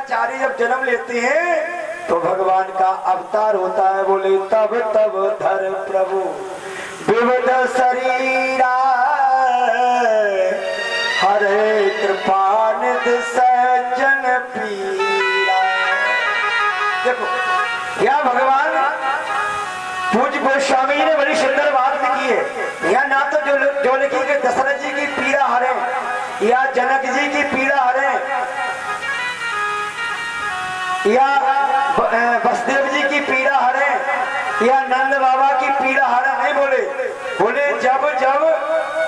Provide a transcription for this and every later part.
शंकराचार्य जब जन्म लेते हैं तो भगवान का अवतार होता है। बोले तब तब धर प्रभु विविध शरीरा, हरे कृपा निधि सज्जन पीरा। देखो यह भगवान पूज्य गोस्वामी ने बड़ी सुंदर बात लिखी है। यह ना तो जो लिखी कि दशरथ जी की पीड़ा हरे या जनक जी की पीड़ा हरे या वसुदेव जी की पीड़ा हरे या नंद बाबा की पीड़ा हरे, नहीं बोले। बोले जब जब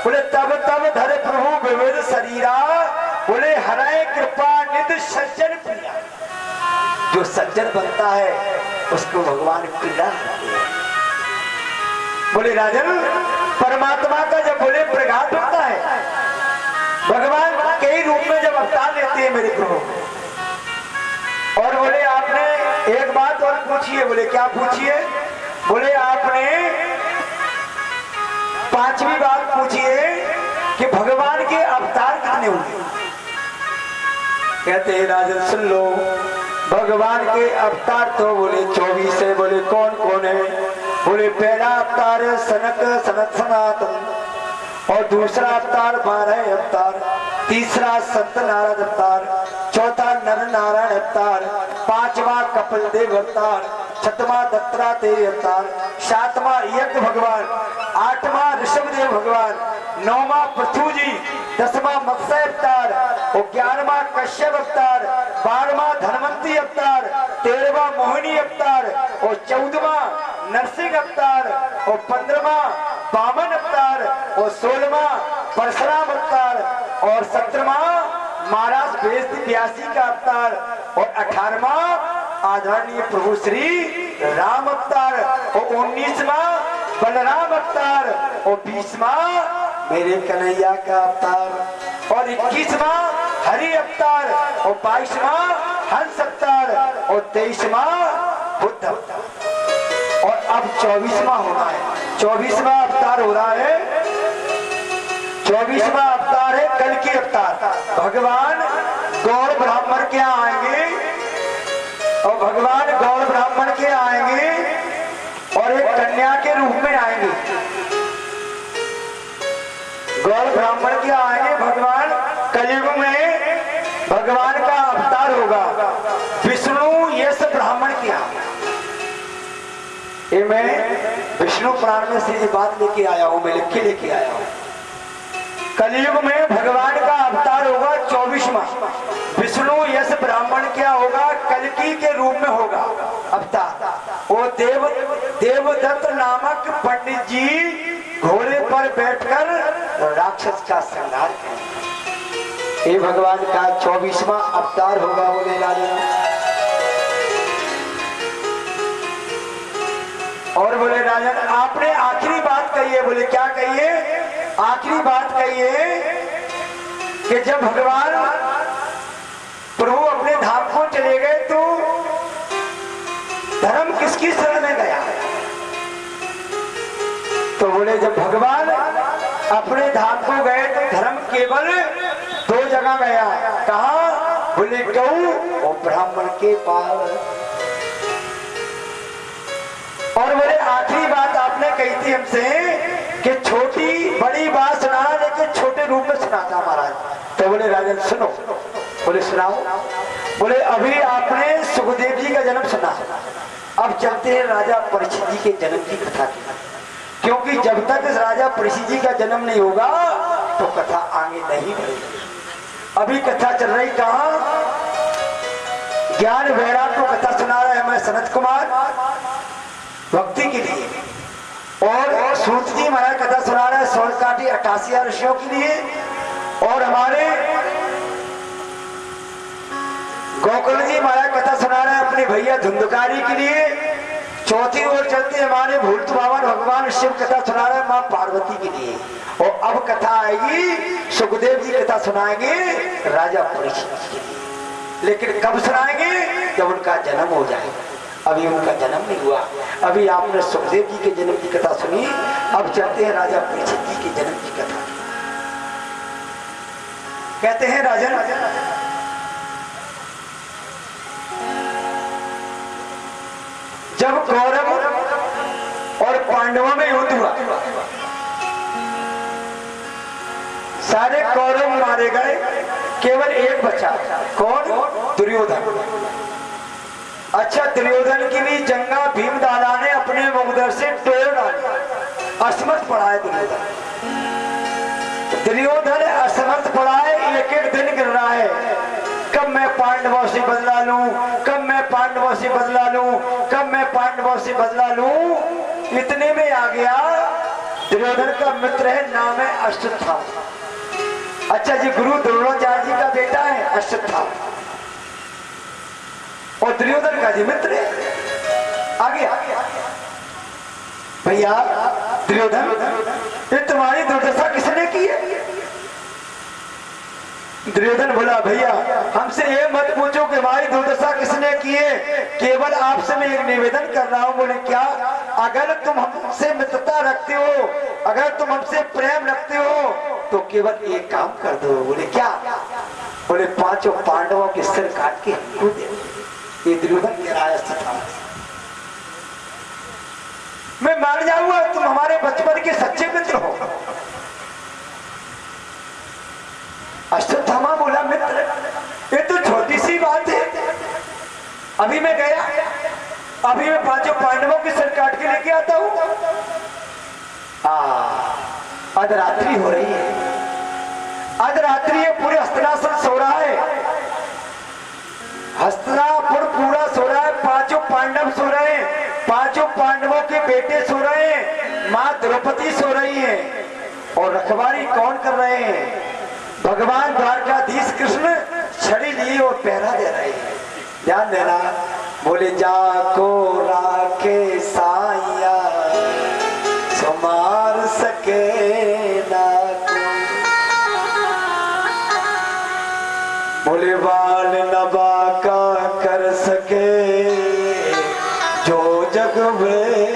बोले तब तब धरे प्रभु विविध शरीरा, बोले हरे कृपा निधि सज्जन पीड़ा। जो सज्जन बनता है उसको भगवान पीड़ा देते हैं। बोले राजन परमात्मा का जब बोले प्रघात होता है, भगवान कई रूप में जब अवतार लेते हैं मेरे प्रभु। और बोले आपने एक बात और पूछी है। बोले क्या पूछिए? बोले आपने पांचवी बात पूछी है कि भगवान के अवतार कितने होंगे। कहते हैं राजन सुन लो, भगवान के अवतार तो बोले 24 है। बोले कौन कौन है? बोले पहला अवतार है सनक सनत सनातन, और दूसरा अवतार 12 अवतार, तीसरा संत नारद अवतार, चौथा नर नारायण अवतार, पांचवा कपिल देव अवतार, छठवां दत्तात्रेय अवतार, सातवां यज्ञ भगवान, आठवां ऋषभदेव भगवान, नौवां पृथु जी, 10वां मत्स्य अवतार, और 11वां कश्यप अवतार, 12वां धनवंती अवतार, 13वां मोहिनी अवतार, और 14वां नरसिंह अवतार, और 15वां वामन अवतार, और 16वां परशुराम अवतार, और 17वां महाराज वेद व्यासी का अवतार, और 18वां आदरणीय प्रभु श्री राम अवतार, और 19वां बलराम अवतार, और 20वां मेरे कन्हैया का अवतार, और 21वां हरि अवतार, और 22वां हंस अवतार, और 23वां बुद्ध अवतार, और अब 24वां होना है। 24वां अवतार हो रहा है। 24वां अवतार है कल की अवतार। भगवान गौर ब्राह्मण के यहाँ आएंगे, और भगवान गौर ब्राह्मण के आएंगे और एक कन्या के रूप में आएंगे। गौर ब्राह्मण के आएंगे भगवान। कलयुग में भगवान का अवतार होगा विष्णु यश ब्राह्मण के यहाँ। ये मैं विष्णु पुराण में से ये बात लेके आया हूं, मैं लिख के लेके आया हूं। कलयुग में भगवान का अवतार होगा 24वां। विष्णु यश ब्राह्मण क्या होगा? कल्कि के रूप में होगा अवतार। वो देवदत्त नामक पंडित जी घोड़े पर बैठकर राक्षस का संहार करेंगे। ये भगवान का 24वां अवतार होगा। बोले राजा और बोले राजन आपने आखिरी बात कही है। बोले क्या कही है? आखिरी बात कही है कि जब भगवान प्रभु अपने धाम को चले गए तो धर्म किसकी शरण में गया? तो बोले जब भगवान अपने धाम को गए तो धर्म केवल 2 जगह गया। कहा? बोले गऊ और ब्राह्मण के पास। और बोले आखिरी बात आपने कही थी हमसे कि छोटी बड़ी बात सुनाना, लेकिन छोटे रूप में सुनाता महाराज। तो बोले राजन सुनो। बोले सुनाओ। बोले अभी आपने सुखदेव जी का जन्म सुना, अब चलते हैं राजा परीक्षित जी के जन्म की कथा की। क्योंकि जब तक इस राजा परीक्षित जी का जन्म नहीं होगा तो कथा आगे नहीं बढ़ेगी। अभी कथा चल रही कहाँ? ज्ञान वैराग को कथा सुना रहा है मैं सनत कुमार भक्ति के लिए, और सूत जी महाराज कथा सुना रहा है सोनकाठी 88 ऋषियों के लिए, और हमारे गोकुल जी महाराज कथा सुना रहे हैं अपने भैया धुंधकारी के लिए। चौथी ओर चलते हमारे भूत बावन भगवान शिव कथा सुना रहे हैं मां पार्वती के लिए। और अब कथा आएगी सुखदेव जी कथा सुनाएंगे राजा परीक्षित के लिए। लेकिन कब सुनाएंगे? जब उनका जन्म हो जाएगा। अभी उनका जन्म नहीं हुआ। अभी आपने सुखदेव जी के जन्म की कथा सुनी, अब चलते हैं राजा परीक्षित जी के जन्म की कथा। कहते हैं राजन जब कौरव और पांडवों में युद्ध हुआ, सारे कौरव मारे गए, केवल एक बचा। कौन? दुर्योधन। अच्छा, दुर्योधन की भी जंगा भीमदाला ने अपने मुगदर से तोड़ डाली, असमर्थ पड़ा है दुर्योधन। दुर्योधन असमर्थ पड़ा है, एक एक दिन गिर रहा है, कब मैं पांडवों से बदला लूं, कब मैं पांडवों से बदला लूं, कब मैं पांडवों से बदला लूं। इतने में आ गया दुर्योधन का मित्र है, नाम है अश्वत्थामा। अच्छा जी, गुरु द्रोणाचार्य जी का बेटा है अश्वत्थामा, और दुर्योधन का जी मित्र है। आ गया भैया दुर्योधन, ये तुम्हारी दुर्दशा किसने की है? दुर्योधन बोला, भैया हमसे ये मत पूछो कि हमारी दुर्दशा किसने की है, केवल आपसे मैं एक निवेदन कर रहा हूं। बोले क्या? अगर तुम हमसे मित्रता रखते हो, अगर तुम हमसे प्रेम रखते हो, तो केवल एक काम कर दो। बोले क्या? बोले पांचों पांडवों के सिर काट के हमको दे दो। ये दुर्योधन कह रहा है, मैं मान जाऊंगा तुम हमारे बचपन के सच्चे मित्र हो। अश्वत्थामा बोला, मित्र ये तो छोटी सी बात है, अभी मैं गया, अभी मैं पांचों पांडवों के सिर काट के लेके आता हूं। आज रात्रि हो रही है, आज रात्रि है, पूरे हस्तिनापुर सो रहा है, हस्तिनापुर पूरा सो रहा है, पांचों पांडव सो रहे हैं, पांचों पांडवों के बेटे सो रहे हैं, मां द्रौपदी सो रही है, और रखवाली कौन कर रहे हैं? भगवान द्वारकाधीश कृष्ण छड़ी लिए और पहरा दे रहे हैं। ध्यान देना। बोले जाको राखे साइया समार सके ना को, बोले बाल नबा का कर सके जो जग में।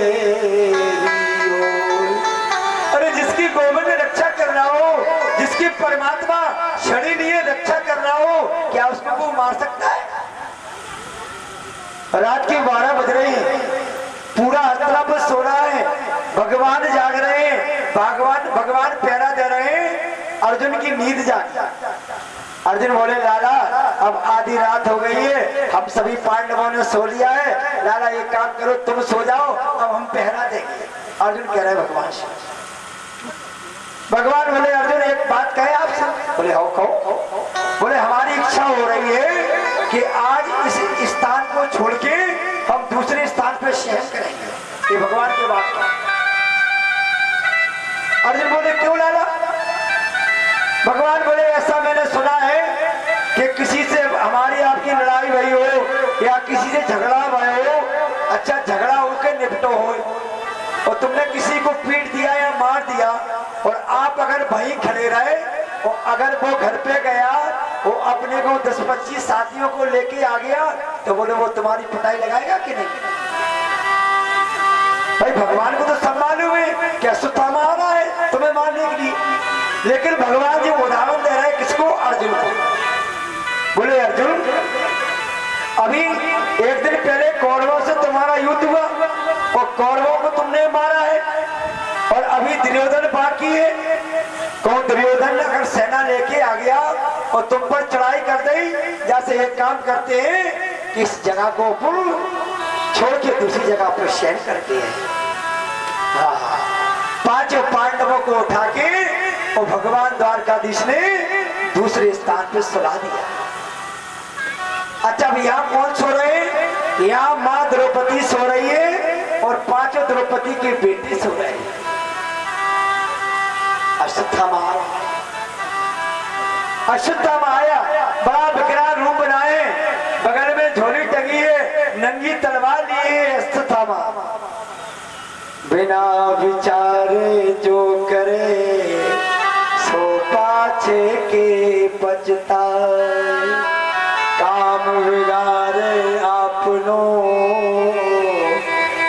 अरे जिसकी गोविंद रक्षा कर रहा हो, जिसकी परमात्मा छड़ी लिए रक्षा कर रहा हो, क्या उसको वो मार सकता है? रात के 12 बज रहे हैं, पूरा हस्तिनापुर सो रहा है, भगवान जाग रहे हैं, भगवान पहरा दे रहे हैं, अर्जुन की नींद जाग। अर्जुन बोले, लाला अब आधी रात हो गई है, हम सभी पांडवों ने सो लिया है, लाला एक काम करो, तुम सो जाओ, अब हम पहरा देंगे। अर्जुन कह रहे भगवान से। भगवान बोले, अर्जुन एक बात कहे आपसे। बोले हो कहो। बोले हमारी इच्छा हो रही है कि आज इस स्थान को छोड़ के हम दूसरे स्थान पर शयन करेंगे। ये भगवान की बात है। अर्जुन बोले क्यों लाला? भगवान बोले ऐसा मैंने सुना है कि किसी से हमारी आपकी लड़ाई भई हो या किसी से झगड़ा भय हो, अच्छा झगड़ा होकर निपटो हो, और तुमने किसी को पीट दिया या मार दिया, और आप अगर वहीं खड़े रहे, और अगर वो घर पे गया, वो अपने को 10-25 साथियों को लेके आ गया, तो बोले वो तुम्हारी पिटाई लगाएगा कि नहीं? भाई भगवान को तो सब मालूम है कि अश्वत्थामा आ रहा है तुम्हें मारने के लिए, लेकिन भगवान जी उदाहरण दे रहे हैं किसको? अर्जुन को। बोले अर्जुन अभी एक दिन पहले कौरवों से तुम्हारा युद्ध हुआ और कौरवों को तुमने मारा है, और अभी दुर्योधन बाकी है। कौन? दुर्योधन अगर सेना लेके आ गया और तुम पर चढ़ाई कर दी, जैसे एक काम करते हैं कि इस जगह को छोड़ के दूसरी जगह पर शयन करते हैं। हाँ, पांचों पांडवों को उठा के और भगवान द्वारकाधीश ने दूसरे स्थान पर सुला दिया। अच्छा अब यहाँ कौन सो रहे हैं? यहाँ माँ द्रौपदी सो रही है और पांचों द्रौपदी के बेटे सो रहे हैं। अश्वत्थामा आया, बड़ा विकराल रूप बनाए, बगल में झोली टंगी है, नंगी तलवार लिए है। अश्वत्थामा बिना विचारे जो करे सो पाछे के पछताए, काम बिगाड़े आपनो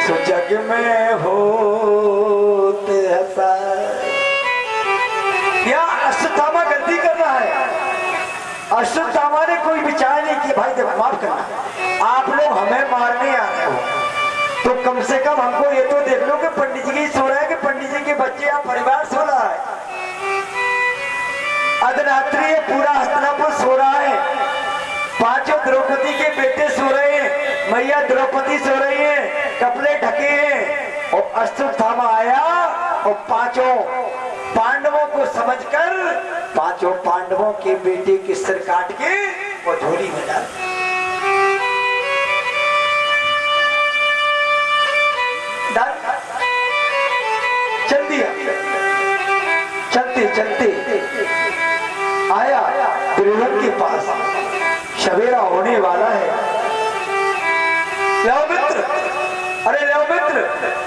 सो जग में होते हंसाए। या अश्वत्थामा गलती कर रहा है। अश्वत्थामा ने कोई विचार नहीं किया, भाई देखो माफ करना, आप लोग हमें मारने आ रहे हो तो कम से कम हमको ये तो देख लो कि पंडित जी की सो रहा है कि पंडित जी के बच्चे या परिवार सो रहा है। अर्धरात्रि ये पूरा हस्तिनापुर सो रहा है। पांचों द्रौपदी के बेटे सो रहे हैं, मैया द्रौपदी सो रही है, कपड़े ढके हैं। और अश्वत्थामा आया और पांचों पांडवों को समझकर पांचों पांडवों के बेटे के सिर काट के वो झोली में डाल चल दिया। चलते चलते आया दुर्योधन के पास, सवेरा होने वाला है। लो मित्र, अरे लो मित्र,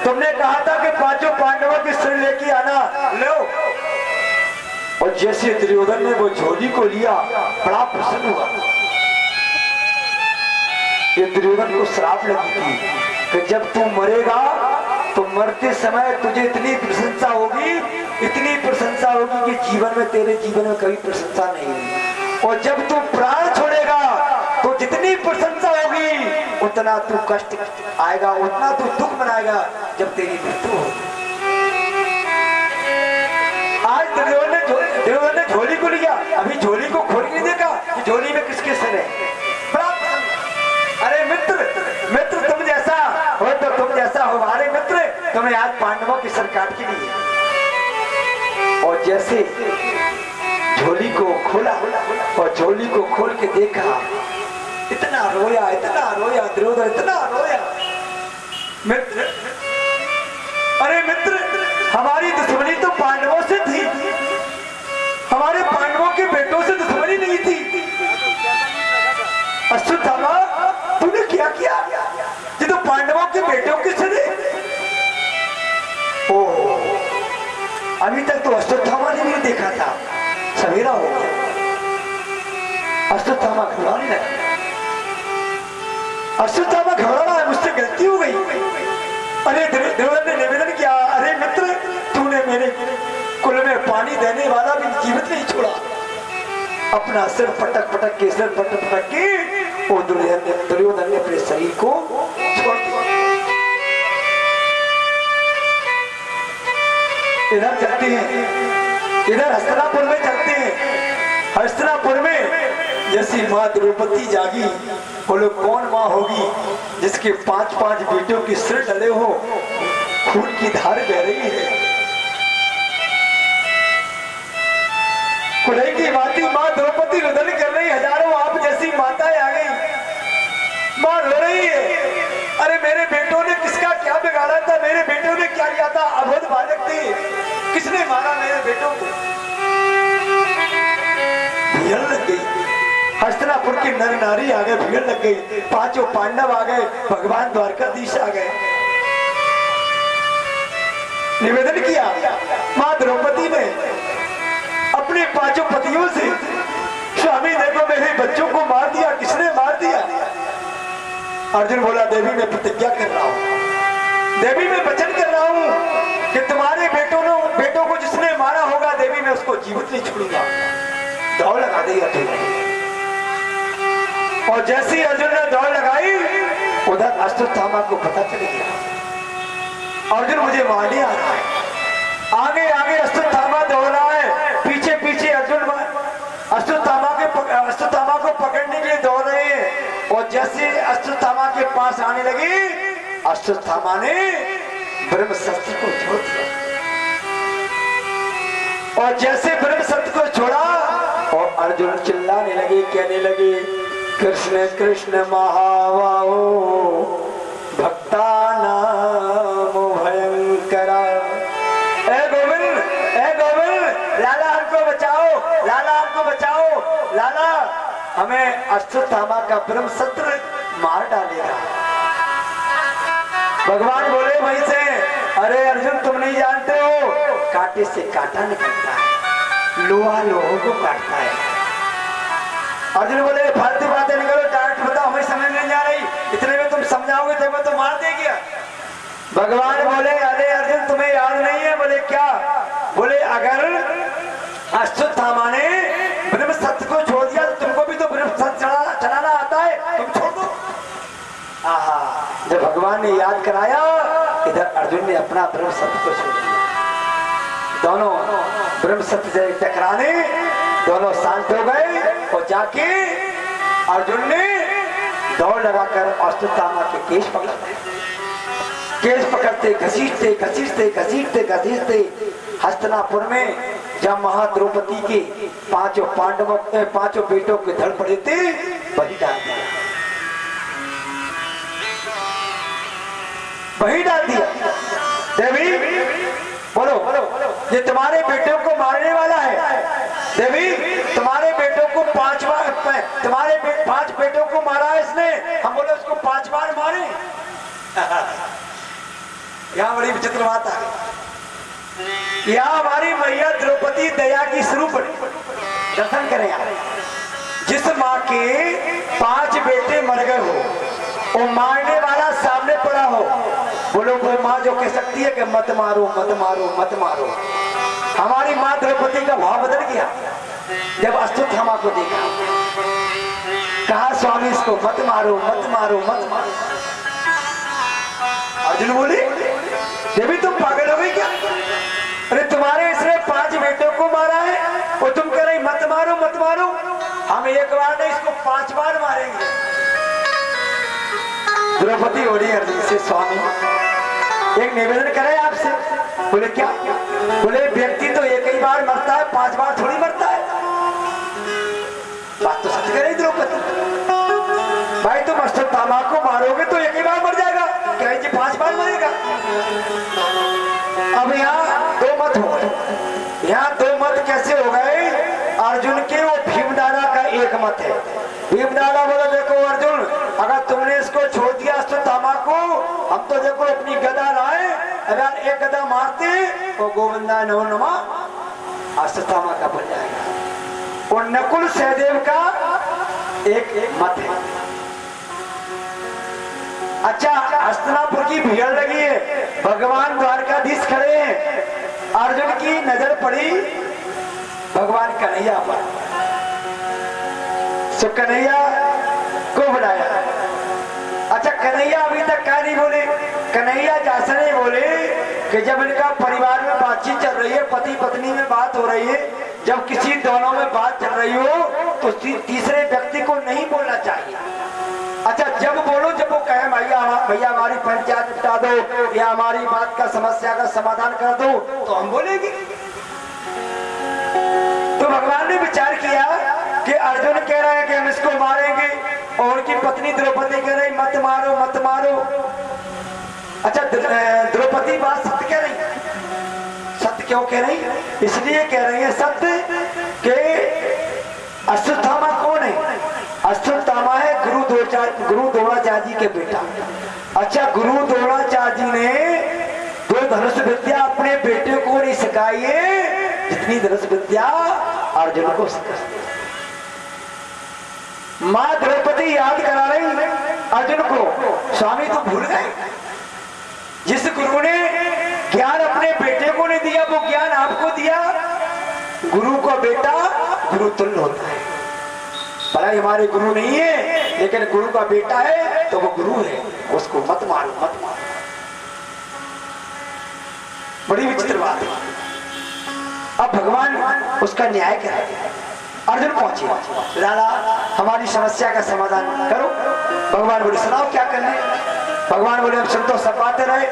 तुमने कहा था कि पांचों पांडवों के सिर लेके आना, लो। और जैसे दुर्योधन ने वो झोली को लिया, बड़ा प्रसन्न हुआ। ये दुर्योधन को श्राप लगी थी कि जब तू मरेगा तो मरते समय तुझे इतनी प्रशंसा होगी, इतनी प्रशंसा होगी कि जीवन में तेरे जीवन में कभी प्रशंसा नहीं हुई। और जब तू प्राण छोड़ेगा तो जितनी प्रशंसा होगी उतना तू कष्ट आएगा, उतना तू दुख मनाएगा जब तेरी मृत्यु होगी। आज दुर्योधन ने झोली को लिया, अभी झोली को खोल के देखा कि झोली में किसके सिर है। बड़ा पसंद। अरे मित्र, मित्र तुम जैसा हो तो तुम जैसा हो हमारे मित्र, तुम्हें आज पांडवों की सिर काट के लिए। और जैसे झोली को खोला और झोली को खोल के देखा, इतना रोया दुर्योधन, इतना रोया। मित्र, अरे मित्र, हमारी दुश्मनी तो पांडवों से थी, हमारे पांडवों के बेटों से दुश्मनी नहीं थी। अश्वत्थामा तूने क्या किया? ये तो पांडवों के बेटों के सिर है। ओह, अभी तक तो अश्वत्थामा ने नहीं देखा था, सवेरा हो गया। अश्वत्थामा घबराने लगा, अश्वत्थामा घबरा रहा है, मुझसे गलती हो गई। अरे दुर्योधन ने निवेदन किया, अरे मित्र, तूने मेरे कुल में पानी देने वाला भी जीवित नहीं छोड़ा। अपना सिर पटक पटक के वो दुर्योधन ने अपने शरीर को छोड़ दिया। इधर चलते हैं, इधर हस्तिनापुर में चलते हैं। हस्तिनापुर में जैसी माँ द्रौपदी जागी, बोलो कौन माँ होगी जिसके 5-5 बेटों के सिर डले हो, खून की धार बह रही है। कुलई की माती माँ द्रौपदी रुदन कर रही, हजारों आप जैसी माताएं आ गई, माँ रो रही है। अरे मेरे बेटों ने किसका क्या बिगाड़ा था, मेरे बेटों ने क्या किया था, अबोध बालक थे, किसने मारा मेरे बेटों को? भीड़ लग गई, हस्तिनापुर के नर नारी आ गए, भीड़ लग गई। पांचों पांडव आ गए, भगवान द्वारकाधीश आ गए। निवेदन किया माँ द्रौपदी ने अपने पांचों पतियों से, स्वामी देखो मेरे बच्चों को मार दिया, किसने मार दिया? अर्जुन बोला, देवी मैं प्रतिज्ञा कर रहा हूं, देवी मैं वचन कर रहा हूं कि तुम्हारे बेटों को जिसने मारा होगा, देवी मैं उसको जीवित नहीं छोड़ूंगा। दौड़ लगा दी अर्जुन ने। और जैसी अर्जुन ने दौड़ लगाई, उधर अश्वत्थामा को पता चल गया अर्जुन मुझे मारने आ रहा है। आगे आगे अश्वत्थामा दौड़ रहा है, पीछे पीछे अर्जुन अश्वत्थामा को पकड़ने के लिए दौड़ रहे हैं। और जैसे अश्वत्थामा के पास आने लगी, अश्वत्थामा ने ब्रह्मशस्त्र को छोड़ दिया। और जैसे ब्रह्मशस्त्र को छोड़ा और अर्जुन चिल्लाने लगे, कहने लगे, कृष्ण कृष्ण महाबाहो भक्तानां भयंकरा। ए गोविंद, लाला हमको बचाओ, लाला हमको बचाओ, लाला हमें अश्वत्थामा का ब्रह्मशस्त्र मार डालेगा। भगवान बोले वहीं से, अरे अर्जुन तुम नहीं जानते हो, कांटे से कांटा निकलता है, लोहा लोहों को काटता है। अर्जुन बोले फालतू बातें निकलो, डायरेक्ट बताओ, हमें समझ नहीं आ रही, इतने में तुम समझाओगे तो मैं तो मार देगी। भगवान बोले, अरे अर्जुन तुम्हें याद नहीं है? बोले क्या? बोले अगर अश्वत्थामा ने ब्रह्मशस्त्र को छोड़ दिया तो तुमको भी तो ब्रह्मशस्त्र चलाना आता है, तुम छोड़ दो। आहा, जब भगवान ने याद कराया, इधर अर्जुन ने अपना ब्रह्म सत्य को छोड़ दिया। दोनों ब्रह्म सत्य से टकराने दोनों शांत हो गए और जाके अर्जुन ने दौड़ लगाकर अश्वत्थामा के केश पकड़ते, केश पकड़ते घसीटते घसीटते घसीटते घसीटते हस्तिनापुर में जब महाद्रौपदी के पांचों बेटों के धड़ पड़े थे वही डाल दिया, वही डाल दिया। देवी बोलो, ये तुम्हारे बेटों को मारने वाला है। देवी तुम्हारे बेटों को 5 बार, तुम्हारे 5 बेटों को मारा है इसने, हम बोले उसको 5 बार मारे। यहाँ बड़ी विचित्र बात है। यहाँ हमारी मैया द्रौपदी दया की स्वरूप दर्शन करें। जिस माँ के 5 बेटे मर गए हो, वो मारने वाला सामने पड़ा हो, बोलो वो माँ जो कह सकती है कि मत मारो मत मारो मत मारो। हमारी माँ द्रौपदी का भाव बदल गया जब अश्वत्थामा को देखा, कहा स्वामी इसको मत मारो मत मारो मत मारो। अर्जुन बोले देवी तुम पागल हो गई क्या? अरे तुम्हारे इसने 5 बेटों को मारा है और तुम कह रही मत मारो मत मारो। हम एक बार नहीं इसको 5 बार मारेंगे। द्रौपदी बोली अर्जुन से स्वामी एक निवेदन करे आपसे। बोले क्या? बोले व्यक्ति तो एक ही बार मरता है, 5 बार थोड़ी मरता है। बात तो सच करे द्रौपदी। भाई तुम अश्वत्थामा को मारोगे तो एक ही बार मर जाएगा, क्या जी 5 बार मरेगा? अब यहाँ 2 मत हो गए। यहाँ 2 मत कैसे हो गए? अर्जुन के वो भीमदादा का एक मत है। भीमदादा बोले देखो अर्जुन, अगर तुमने इसको छोड़ दिया अश्वत्थामा को, हम तो देखो अपनी गदा लाए, अगर एक गदा मारते वो गोविंदा नमो नमः अश्वत्थामा का बन जाएगा। और नकुल सहदेव का एक मत है। अच्छा हस्तिनापुर की भीड़ लगी है, भगवान द्वारकाधीश खड़े हैं। अर्जुन की नजर पड़ी भगवान कन्हैया पर, सो कन्हैया को बुलाया। अच्छा कन्हैया अभी तक क्या नहीं बोले? कन्हैया जैसे नहीं बोले कि जब इनका परिवार में बातचीत चल रही है, पति पत्नी में बात हो रही है, जब किसी दोनों में बात चल रही हो तो तीसरे व्यक्ति को नहीं बोलना चाहिए। अच्छा जब बोलो, जब वो कहे भैया हमारी पंचायत निपटा दो या हमारी बात का समस्या का समाधान कर दो, तो हम बोलेंगे। तो भगवान ने विचार किया कि अर्जुन कह रहे हैं कि हम इसको मारेंगे और उनकी पत्नी द्रौपदी कह रही मत मारो मत मारो। अच्छा द्रौपदी बात सत्य कह रही, सत्य क्यों कह रही? इसलिए कह रही है सत्य कि अश्वत्थामा कौन है? अश्वत्थामा है गुरु द्रोणाचार्य जी के बेटा। अच्छा गुरु द्रोणाचार्य जी ने 2 धनुष विद्या अपने बेटे को नहीं सिखाई है जितनी धनुष विद्या अर्जुन को सिखाई। माँ द्रौपदी याद करा रही अर्जुन को, स्वामी तो भूल गए जिस गुरु ने ज्ञान अपने बेटे को नहीं दिया वो ज्ञान आपको दिया। गुरु को बेटा गुरु तुल्य होता है। भला हमारे गुरु नहीं है लेकिन गुरु का बेटा है तो वो गुरु है, उसको मत मारो मत मारो। बड़ी विचित्र बात है। अब भगवान उसका न्याय करे। अर्जुन पहुंचे, लाला हमारी समस्या का समाधान करो। भगवान बोले सुनाओ क्या करना है? भगवान बोले हम सुन तो सब बातें रहे।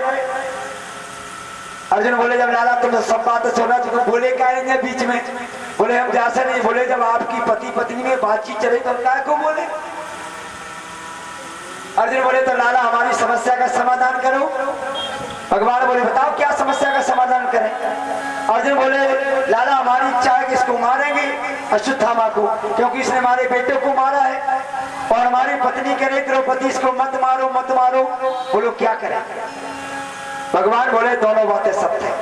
अर्जुन बोले जब लाला तुम तो सब बातें सुना तो बोले क्या नहीं बीच में? बोले हम जैसे नहीं बोले, जब आपकी पति पत्नी में बातचीत चले तो हम क्या को बोले? अर्जुन बोले तो लाला हमारी समस्या का समाधान करो। भगवान बोले बताओ क्या समस्या का समाधान करें? अर्जुन बोले लाला हमारी इच्छा है कि इसको मारेंगे अश्वत्थामा को, क्योंकि इसने हमारे बेटे को मारा है और हमारी पत्नी कह रही द्रौपदी इसको मत मारो मत मारो। बोलो क्या करें? भगवान बोले दोनों बातें सत्य है,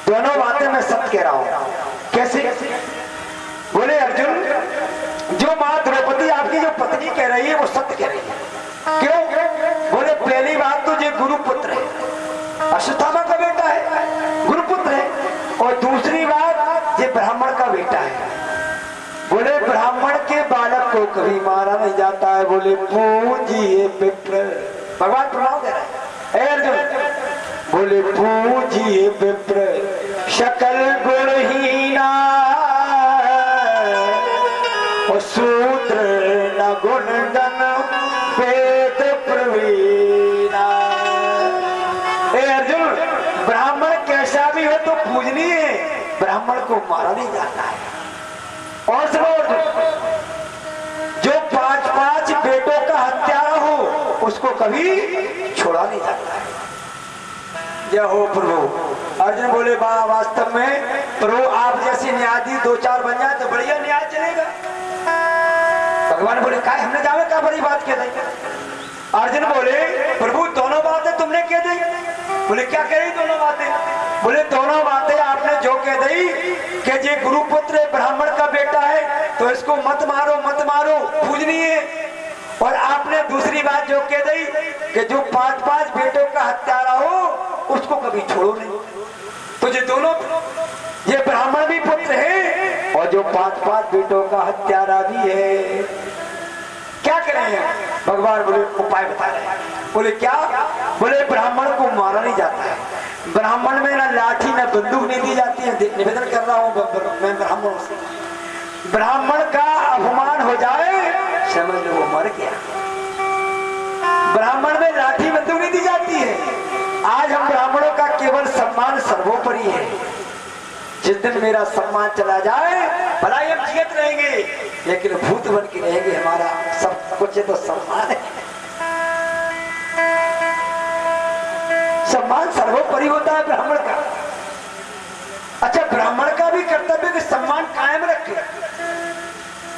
दोनों बातें मैं सत्य कह रहा हूं। कैसे? बोले अर्जुन जो माँ द्रौपदी आपकी जो पत्नी कह रही है वो सत्य कह रही है। क्यों? बोले पहली बात तो ये गुरुपुत्र है, अश्वत्थामा का बेटा है, गुरुपुत्र है। और दूसरी बात ये ब्राह्मण का बेटा है। बोले ब्राह्मण के बालक को तो कभी मारा नहीं जाता है। बोले पूजिए विप्र, भगवान प्रणाम दे रहे हैं अर्जुन। बोले पूजिए विप्र सकल गुणहीना, और शूद्र न गुणगण वेद प्रवीणा। अर्जुन, ब्राह्मण कैसा भी हो तो पूजनीय है, ब्राह्मण को मारा नहीं जाता है। और जो 5-5 बेटों का हत्यारा हो उसको कभी छोड़ा नहीं जाता है। जय हो प्रभु। अर्जुन बोले वास्तव में प्रभु आप जैसे न्यायाधीश 2-4 बन जाए तो बढ़िया न्याय चलेगा। भगवान बोले काय हमने जावे क्या बड़ी बात कह दी। अर्जुन बोले प्रभु दोनों बातें तुमने कह दी। बोले क्या कह रही दोनों बातें। बोले दोनों बातें आपने जो कह दी कि ये गुरुपुत्र ब्राह्मण का बेटा है तो इसको मत मारो मत मारो, पूजनीय। और आपने दूसरी बात जो कह दी कि जो 5-5 बेटों का हत्यारा हो उसको कभी छोड़ो नहीं। तो ये दोनों, ये ब्राह्मण भी पुत्र है और जो 5-5 बेटों का हत्यारा भी है। क्या करेंगे भगवान बोले उपाय बता रहे हैं। बोले क्या। बोले ब्राह्मण को मारा नहीं जाता है, ब्राह्मण में ना लाठी ना बंदूक नहीं दी जाती है। निवेदन कर रहा हूं मैं ब्राह्मणों से, ब्राह्मण का अपमान हो जाए समझ लो वो मर गया। ब्राह्मण में लाठी बंदूक नहीं दी जाती है। आज हम ब्राह्मणों का केवल सम्मान सर्वोपरि है। जिस दिन मेरा सम्मान चला जाए भला हम जीवित रहेंगे लेकिन भूत बन के रहेंगे, हमारा सब कुछ तो सम्मान है। सम्मान सर्वोपरि होता है ब्राह्मण का। अच्छा, ब्राह्मण का भी कर्तव्य कि सम्मान कायम रखे।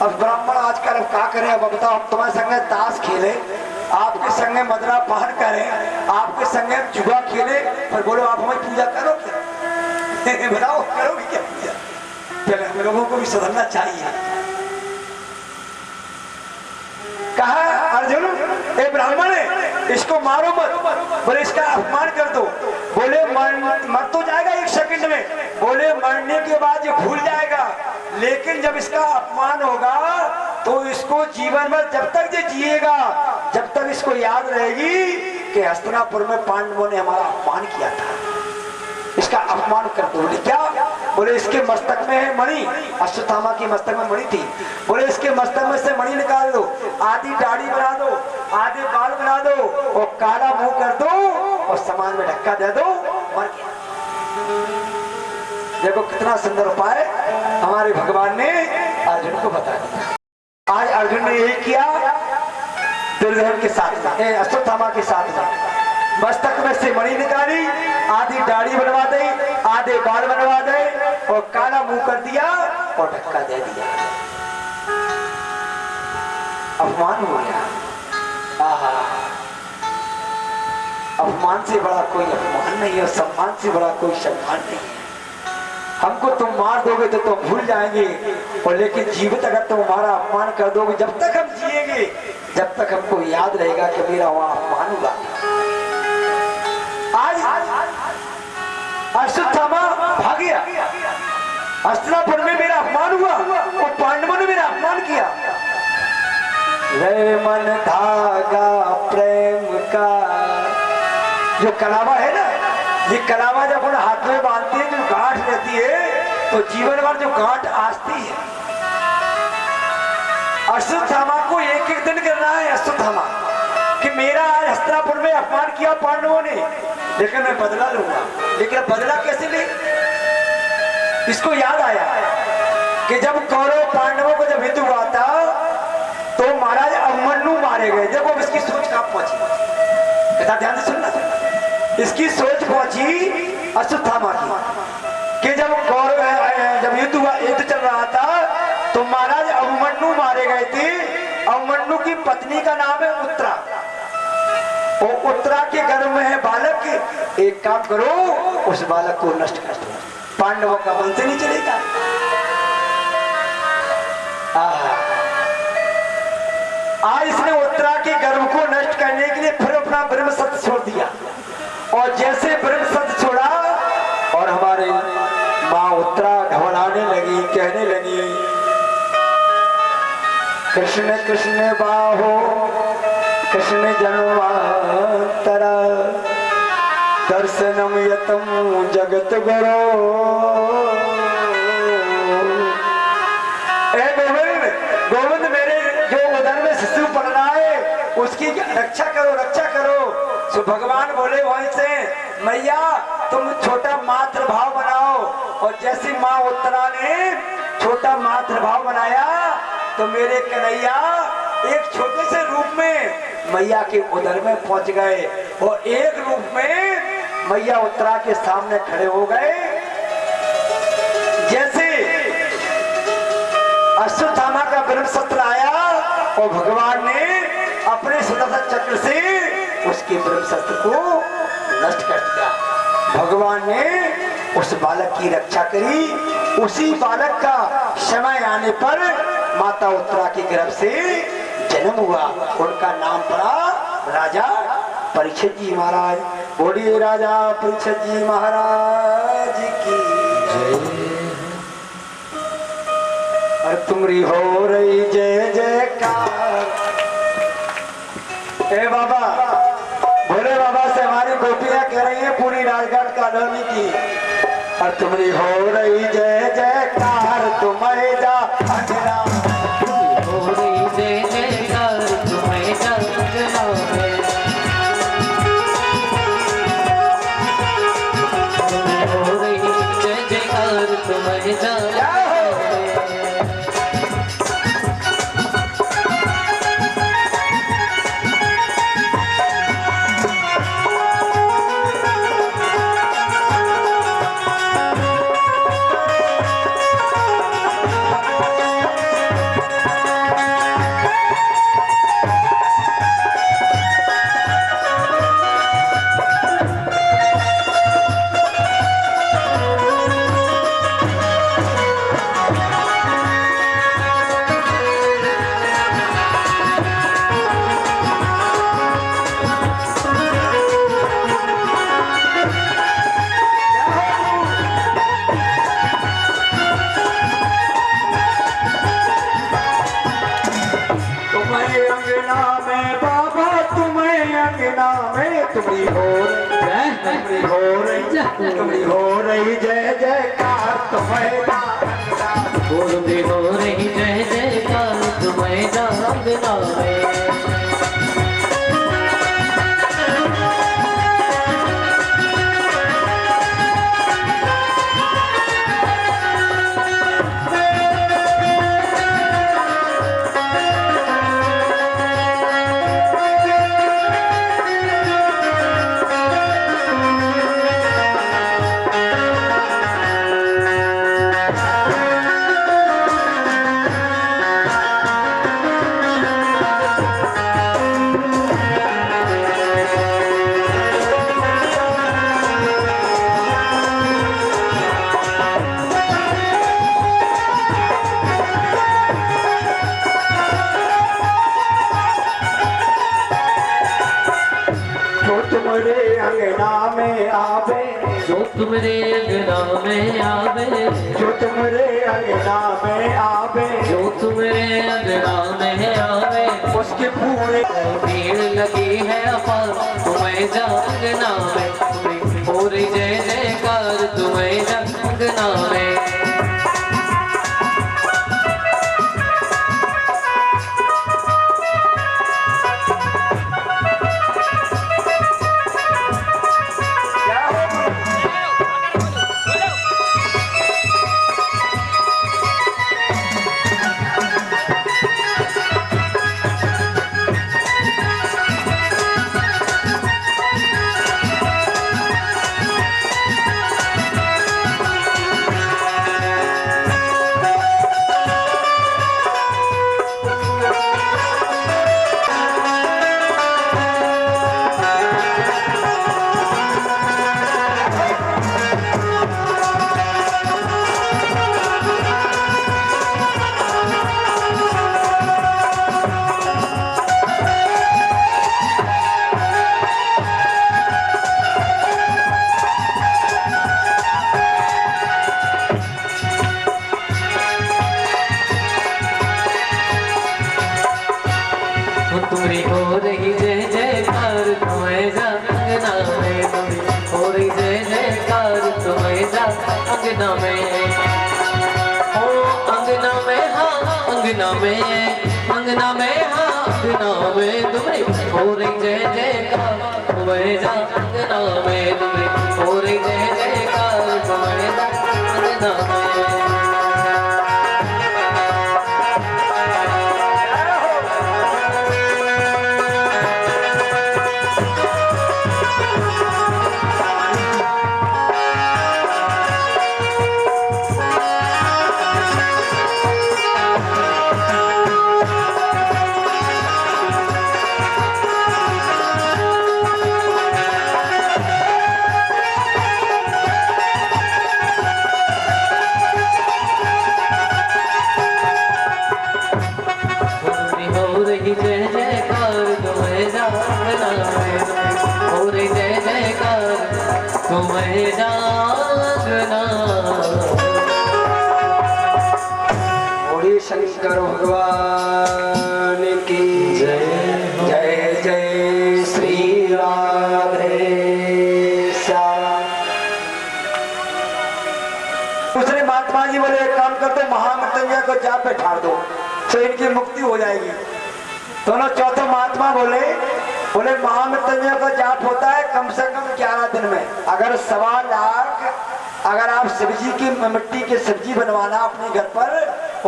अब ब्राह्मण आजकल अब क्या करें। अब बताओ, हम तुम्हारे संगे ताश खेले, आपके संगे मदरा पान करें, आपके संगे जुआ खेले, पर बोलो आप हमारी पूजा करो क्या। बताओ करोगे क्या पूजा। पहले हम लोगों को भी सुधरना चाहिए। कहा अर्जुन ए ब्राह्मण है इसको मारो मत। बोले इसका अपमान कर दो। बोले मर तो जाएगा 1 सेकंड में। बोले मरने के बाद ये भूल जाएगा, लेकिन जब इसका अपमान होगा तो इसको जीवन भर जब तक ये जिएगा जब तक इसको याद रहेगी कि हस्तिनापुर में पांडवों ने हमारा अपमान किया था। इसका अपमान कर दो। बोले क्या। बोले इसके मस्तक में है मणि, अश्वत्थामा की मस्तक में मणि थी। बोले इसके मस्तक में से मणि निकाल दो, आधी दाढ़ी बना दो, आधे बाल बना दो और काला मुंह कर दो और समाज में धक्का दे दो, मर गया। देखो कितना सुंदर उपाय हमारे भगवान ने अर्जुन को बता दिया। आज अर्जुन ने यही किया दुर्योधन के साथ में, अश्वत्थामा के साथ में। मस्तक में से मणि निकाली, आधी दाढ़ी बनवा दी, आधे बाल बनवा दे और काला मुंह कर दिया और धक्का दे दिया। अपमान हो गया। आहा, अपमान से बड़ा कोई अपमान नहीं है, सम्मान से बड़ा कोई सम्मान नहीं है। हमको तुम मार दोगे तो तुम भूल जाएंगे, और लेकिन जीवित अगर तुम हमारा अपमान कर दोगे जब तक हम जिएंगे जब तक हमको याद रहेगा कि मेरा वहां अपमान हुआ। आज अश्वत्थामा भाग गया, हस्तिनापुर में मेरा अपमान हुआ और पांडवों ने मेरा अपमान किया। रे मन धागा प्रेम का जो कलावा है ना, ये कलावा जब उन हाथ में बांधती है जो गांठ रहती है तो जीवन भर जो गांठ आस्ती है। अश्वत्थामा को एक दिन करना है अश्वत्थामा कि मेरा आज हस्तिनापुर में अपमान किया पांडवों ने, लेकिन मैं बदला लूंगा। लेकिन बदला कैसे ले। इसको याद आया कि जब कौरव पांडवों को जब युद्ध हुआ था तो महाराज अभिमन्यु मारे गए। देखो इसकी सोच कहां पहुंची, कथा ध्यान से सुनना। इसकी सोच पहुंची अश्वत्थामा की कि जब जब युद्ध चल रहा था तो महाराज अभिमन्यु मारे गए थे। अभिमन्यु की पत्नी का नाम है उत्तरा, और उत्तरा के गर्भ में है बालक। एक काम करो उस बालक को नष्ट कर दो, पांडवों का वंश नहीं चलेगा। आज इसने उत्तरा के गर्भ को नष्ट करने के लिए फिर अपना ब्रह्म सत्य छोड़ दिया, और जैसे ब्रह्म सत्य छोड़ा और हमारे माँ उत्तरा ढवलाने लगी, कहने लगी कृष्ण कृष्ण कृष्ण बाहो कृष्ण जन्मांतरा दर्शनम यतम जगत गुरो। ए गोविंद, गोविंद मेरे जो उदर में शिशु पड़ रहा है उसकी रक्षा करो, रक्षा करो। तो भगवान बोले वहीं से, मैया तुम छोटा मातृ भाव बनाओ। और जैसी माँ उत्तरा ने छोटा मातृ भाव बनाया तो मेरे कन्हैया एक छोटे से रूप में मैया के उदर में पहुंच गए और एक रूप में मैया उत्तरा के सामने खड़े हो गए। जैसे अश्वत्थामा का ब्रह्मशस्त्र आया और भगवान ने अपने सुदर्शन चक्र से उसके ब्रह्मशस्त्र को नष्ट कर दिया। भगवान ने उस बालक की रक्षा करी। उसी बालक का समय आने पर माता उत्तरा के गर्भ से जन्म हुआ। उनका नाम पड़ा राजा परीक्षित जी महाराज। बोलिए राजा परीक्षित जी महाराज की जय। और तुमरी हो रही जय जयकार। ए बाबा, भोले बाबा से हमारी गोपियां कह रही है पूरी राजघाट कॉलोनी की। और तुमरी हो रही जय जयकार, तुम्हें जा अंजना हो रही जय जयकार, तुम्हें जा अंजना में। हो रही जय जयकार, तुम्हें जा तुम्हारी हो रही जय जयकार, तुम्हें जा अंजना। बोलती हो रही जय जयकार, तुम्हें जा अंजना में। तुम्हारे अंगना में आवे, जो तुम्हारे अंगना में आवे, जो तुम्हारे अंगना में आवे, जो तुम्हारे अंगना में आवे, उसके पूरे भीड़ लगी है अपार, तुम्हें जा अंगना में। हो रही जय जयकार, तुम्हें जा अंगना में। हो रही जय जयकार तुम्हें जा अंगना में तुम्हें हो रही जय जयकार तुम्हें जा अंगना में हो अंगना में हाँ अंगना में अंगना में हाँ अंगना में तुम्हें हो रही जय जयकार तुम्हें जा अंगना में तुम्हें हो रही जय जयकार तुम्हें जा अंगना में जय जयकार तुम्हें जा अंगना में हो रही जय जयकार तुम्हें जा अंगना। बोलिए शंकर भगवान की जय। जय जय श्री राधे श्याम। दूसरे महात्मा जी बोले एक काम कर दो, महामृत्युंजय को जाप पे ठाड़ दो तो इनकी मुक्ति हो जाएगी। दोनों चौथे महात्मा बोले महामृत्युंजय का जाप होता है कम से कम 11 दिन में। अगर 1.25 लाख अगर आप शिवजी की मिट्टी की सब्जी बनवाना अपने घर पर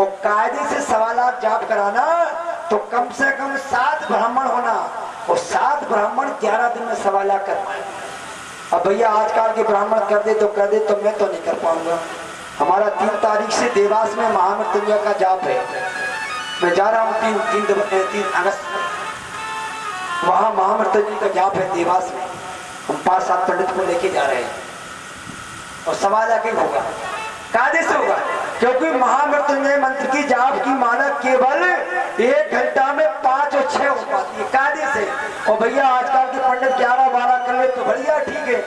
और कायदे से 1.25 लाख जाप कराना तो कम से कम 7 ब्राह्मण होना और 7 ब्राह्मण 11 दिन में 1.25 लाख करवाए। अब भैया आजकल के ब्राह्मण कर दे तो मैं तो नहीं कर पाऊंगा। हमारा 3 तारीख से देवास में महामृत्युंजय का जाप है। मैं जा रहा हूँ 3 अगस्त में, वहां महामृत्युंजय का जाप है देवास में। हम 5-7 पंडित को लेके जा रहे हैं और 1.25 लाख ही होगा। कायदे से होगा क्योंकि महामृत्युंजय मंत्र की जाप की माला केवल 1 घंटा में 5 और 6 हो पाती है कायदे से। और भैया आजकल के पंडित 11-12 कर ले तो बढ़िया ठीक है।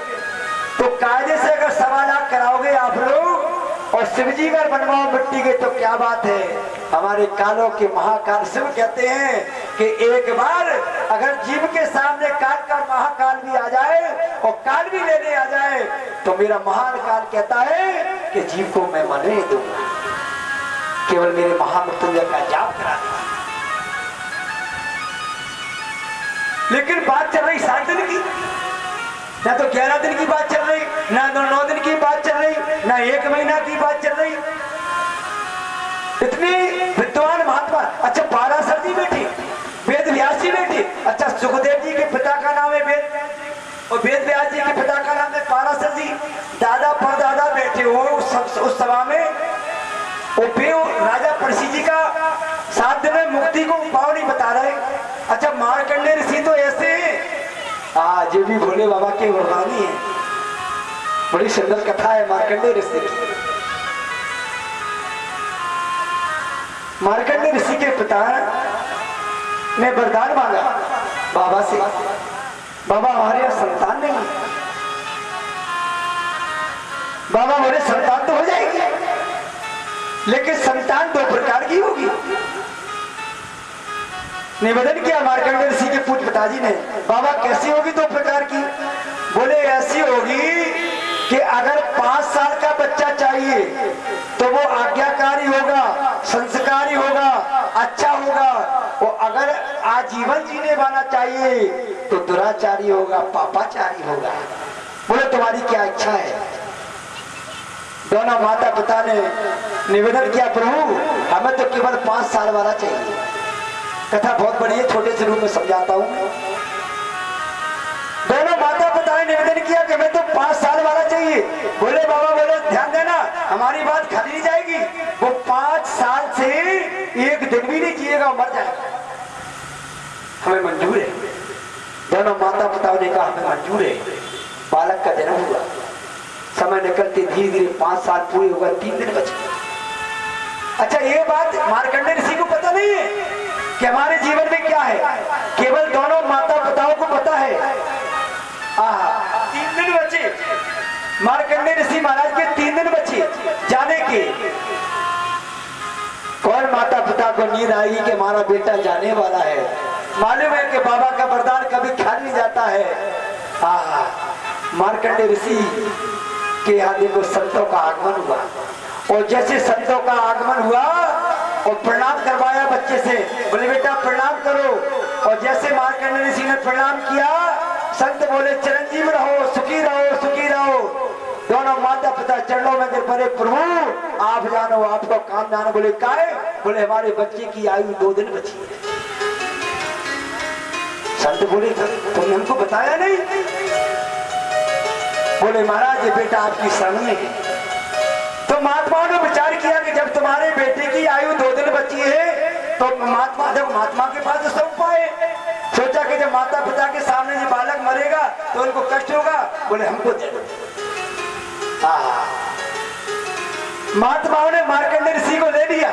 तो कायदे से अगर 1.25 लाख कराओगे आप लोग और शिवजी का बनवाओ मिट्टी के तो क्या बात है। हमारे कालों के महाकाल शिव कहते हैं कि एक बार अगर जीव के सामने काल का महाकाल भी आ जाए और काल भी लेने आ जाए तो मेरा महान काल कहता है कि जीव को मैं मरने नहीं दूंगा, केवल मेरे महामृत्युंजय का जाप करा दूंगा। लेकिन बात चल रही 7 दिन की, ना तो 11 दिन की बात चल रही, ना 9 दिन की बात चल रही, ना 1 महीना की बात चल रही। इतनी विद्वान महात्मा। अच्छा पाराशर जी बैठी, वेद व्यास जी बैठी। अच्छा सुखदेव जी के पिता का नाम है वेद और वेद व्यास जी के पिता का नाम है पाराशर जी। दादा परदादा बैठे हो उस सभा में। राजा परसी जी का 7 दिन में मुक्ति को उपाय नहीं बता रहे। अच्छा मार्कंडेय ऋषि तो ऐसे आज भी भोले बाबा के वरदानी है। बड़ी सुंदर कथा है मार्कंडेय ऋषि की। मार्कंडेय ऋषि के पिता ने वरदान मांगा बाबा से, बाबा हमारे यहाँ संतान नहीं। बाबा बोले संतान तो हो जाएगी लेकिन संतान 2 प्रकार की होगी। निवेदन किया मार्कंडेय ऋषि के पूज्य पिताजी ने, बाबा कैसी होगी 2 प्रकार की? बोले ऐसी होगी कि अगर 5 साल का बच्चा चाहिए तो वो आज्ञाकारी होगा, संस्कारी होगा, अच्छा होगा। और अगर आजीवन जीने वाला चाहिए तो दुराचारी होगा, पापाचारी होगा। बोले तुम्हारी क्या इच्छा है? दोनों माता पिता ने निवेदन किया प्रभु हमें तो केवल 5 साल वाला चाहिए। कथा बहुत बड़ी है, छोटे से रूप में समझाता हूँ। दोनों माता पिता ने निवेदन किया कि हमें तो 5 साल वाला चाहिए। बोले बाबा बोले ध्यान देना हमारी बात खाली नहीं जाएगी। वो 5 साल से 1 दिन भी नहीं जिएगा, मर जाएगा, हमें मंजूर है। दोनों माता पिता ने कहा हमें मंजूर है। बालक का जन्म हुआ, समय निकलते धीरे धीरे 5 साल पूरे होगा, 3 दिन बचे। अच्छा ये बात मार्कंडेय ऋषि को पता नहीं है कि हमारे जीवन में क्या है, केवल दोनों माता पिताओं को पता है। 3 दिन बचे मार्कंडेय ऋषि महाराज के, 3 दिन बचे जाने के। कौन माता पिता को नींद आएगी कि हमारा बेटा जाने वाला है? मालूम है कि बाबा का वरदान कभी खाली नहीं जाता है। मार्कंडेय ऋषि के यहाँ देखो संतों का आगमन हुआ, और जैसे संतों का आगमन हुआ और प्रणाम करवाया बच्चे से, बोले बेटा प्रणाम करो। और जैसे मार्कंडेय ऋषि ने प्रणाम किया, संत बोले चिरंजीव रहो, सुखी रहो, सुखी रहो। दोनों माता पिता चरणों में गिर पड़े, प्रभु आप जानो, आपको काम जानो। बोले काहे? बोले हमारे बच्चे की आयु 2 दिन बची है। संत बोले तुमने हमको बताया नहीं? बोले महाराज ये बेटा आपकी शरण में है। तो महात्माओं ने विचार किया कि जब तुम्हारे बेटे की आयु 2 दिन बची है, तो महात्मा के पास तो सब पाए। सोचा कि जब माता पिता के सामने ये बालक मरेगा तो उनको कष्ट होगा, बोले हमको दे दो। महात्माओं ने मार्कंडेय ऋषि को ले लिया,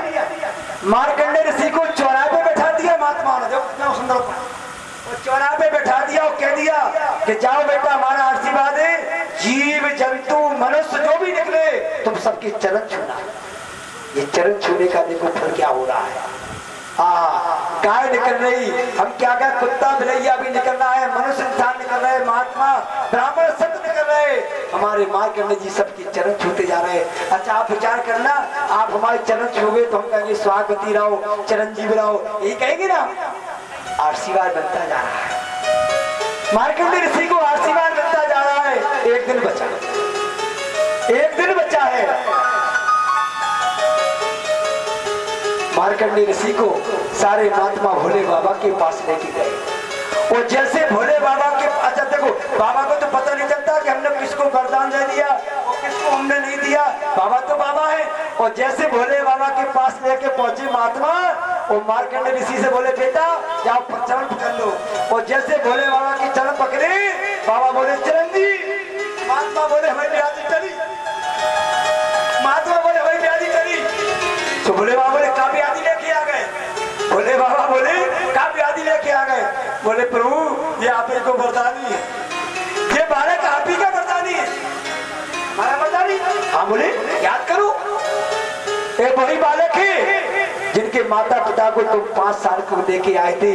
मार्कंडेय ऋषि को चौराहे पे बैठा दिया। महात्माओं ने देखो सुंदर, और चौराहे पे बैठा दिया और कह दिया कि जाओ बेटा हमारा आशीर्वाद है, जीव जंतु मनुष्य जो भी निकले तुम सबके चरण छूना। ये चरण छूने का देखो फल क्या हो रहा है। गाय निकल रही, हम क्या क्या कुत्ता बिलैया भी निकल रहा है, मनुष्य इंसान निकल रहे, महात्मा ब्राह्मण संत निकल रहे, हमारे मार्कंडेय जी सबके चरण छूते जा रहे। अच्छा आप विचार करना, आप हमारे चरण छूगे तो हम कहेंगे स्वागती रहो, चिरंजीव रहो, यही कहेंगे ना। आशीर्वाद बनता जा रहा है, मार्कंडेय ऋषि को आशीर्वाद बनता जा रहा है। एक दिन बचा, एक दिन बचा है। मार्कंडेय ऋषि को सारे महात्मा भोले बाबा के पास लेके गए, और जैसे भोले बाबा के, अच्छा देखो बाबा को तो पता नहीं चलता कि हमने किसको वरदान दे दिया और किसको हमने नहीं दिया, बाबा तो बाबा है। और जैसे भोले बाबा के पास लेके पहुंचे महात्मा, और मार्कंडेय ऋषि से बोले बेटा जाओ चरण पकड़ लो। और जैसे भोले बाबा के चरण पकड़े, बाबा बोले चिरंजीव। महात्मा बोले हमें ब्याजी चली, महात्मा बोले हमें ब्याजी चली। तो भोले बाबा बोले काव्य आदि लेके आ गए, भोले बाबा बोले काव्य आदि लेके आ गए। बोले प्रभु ये आप ही को वरदानी है, ये बालक आप ही का वरदानी है, हमारा वरदानी। हाँ बोले याद करो, एक वही बालक है जिनके माता पिता को तुम 5 साल को दे के आए थे,